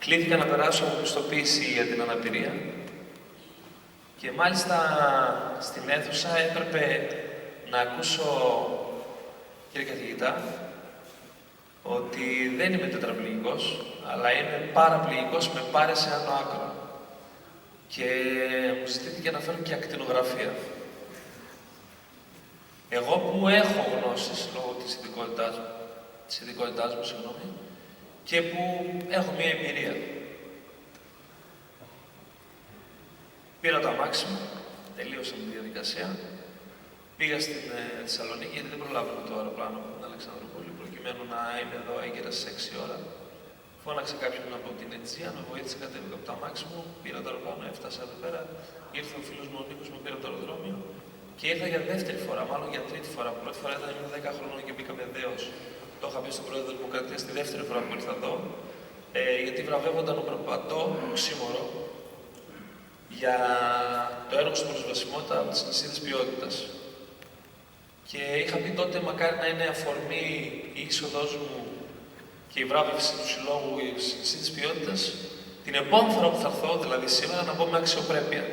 κλήθηκα να περάσω από πιστοποίηση για την αναπηρία και μάλιστα στην αίθουσα έπρεπε να ακούσω, κύριε καθηγητά, ότι δεν είμαι τετραπληγικός, αλλά είμαι παραπληγικός με πάρες σε άνω άκρο. Και μου ζητήθηκε να φέρω και ακτινογραφία. Εγώ που έχω γνώσεις λόγω της ειδικότητάς μου, και που έχω μία εμπειρία. Πήρα το αμάξι μου, τελείωσα με τη διαδικασία, πήγα στην Θεσσαλονίκη, γιατί δεν προλάβαμε το αεροπλάνο από την Αλεξανδρούπολη, προκειμένου να είμαι εδώ έγκαιρα στις 6 ώρα. Φώναξε κάποιον από την Αιτζία, με βοήθησε, κατέβηκα από το αμάξι μου, πήρα το αεροπλάνο, έφτασα εδώ πέρα, ήρθε ο φίλος μου ο Νίκος, με πήρε από το αεροδρόμιο και ήρθα για δεύτερη φορά, μάλλον για τρίτη φορά. Πρώτη φορά ήταν ήμουν 10 χρονών και μπήκα με δέος. Το είχα πει στον πρόεδρο της Δημοκρατίας τη δεύτερη φορά που ήρθα εδώ, γιατί βραβεύονταν ο Προπατό Οξύμορο για το έργο στην προσβασιμότητα από τις νησίδες ποιότητας. Και είχα πει τότε, μακάρι να είναι αφορμή η είσοδός μου και η βράβευση του Συλλόγου της νησίδες ποιότητας, την επόμενη φορά που θα έρθω, δηλαδή σήμερα, να μπω με αξιοπρέπεια.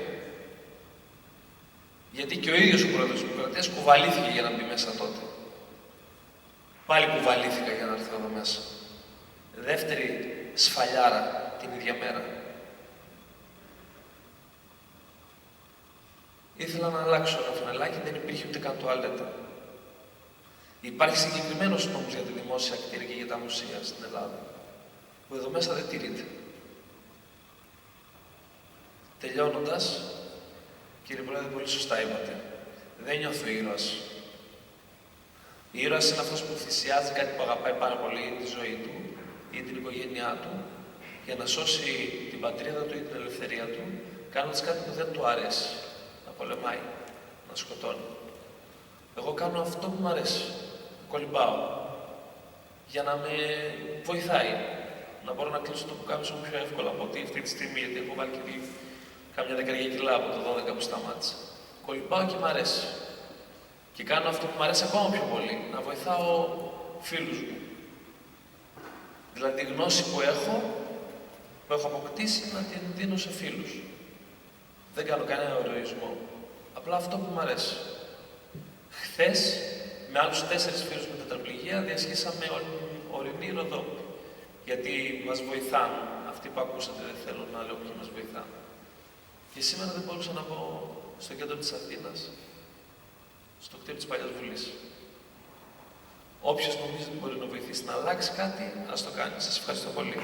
Γιατί και ο ίδιος ο πρόεδρος της Δημοκρατίας κουβαλήθηκε για να μπει μέσα τότε. Πάλι κουβαλήθηκα για να έρθω εδώ μέσα. Δεύτερη σφαλιάρα την ίδια μέρα. Ήθελα να αλλάξω ένα φανελάκι, δεν υπήρχε ούτε καν τουαλέτα. Υπάρχει συγκεκριμένος νόμος για τη δημόσια κτίρια και για τα μουσεία στην Ελλάδα, που εδώ μέσα δεν τηρείται. Τελειώνοντας, κύριε Πρόεδρε, πολύ σωστά είπατε. Δεν νιώθω ήρωας. Ήρωας είναι αυτός που θυσιάζει κάτι που αγαπάει πάρα πολύ, τη ζωή του ή την οικογένειά του, για να σώσει την πατρίδα του ή την ελευθερία του, κάνοντας κάτι που δεν του αρέσει. Να πολεμάει, να σκοτώνει. Εγώ κάνω αυτό που μου αρέσει. Κολυμπάω. Για να με βοηθάει. Να μπορώ να κλείσω το πουκάμισο μου πιο εύκολα από ότι αυτή τη στιγμή, γιατί έχω βάλει και κάμια 10 κιλά από το 12 που σταμάτησα. Κολυμπάω και μ' αρέσει. Και κάνω αυτό που μου αρέσει ακόμα πιο πολύ, να βοηθάω φίλους μου. Δηλαδή τη γνώση που έχω αποκτήσει, να την δίνω σε φίλους. Δεν κάνω κανένα ερωισμό. Απλά αυτό που μου αρέσει. Χθες, με άλλους 4 φίλους με τετραπληγία, διασχίσαμε ορεινή Ροδόπη. Γιατί μας βοηθάνε. Αυτοί που ακούσατε δεν θέλω να λέω ποιοι μας βοηθάνε. Και σήμερα δεν μπορούσα να πω στο κέντρο της Αθήνας, στο κτίριο της Παλιάς Βουλής. Όποιος νομίζει ότι μπορεί να βοηθήσει να αλλάξει κάτι, ας το κάνει. Σας ευχαριστώ πολύ.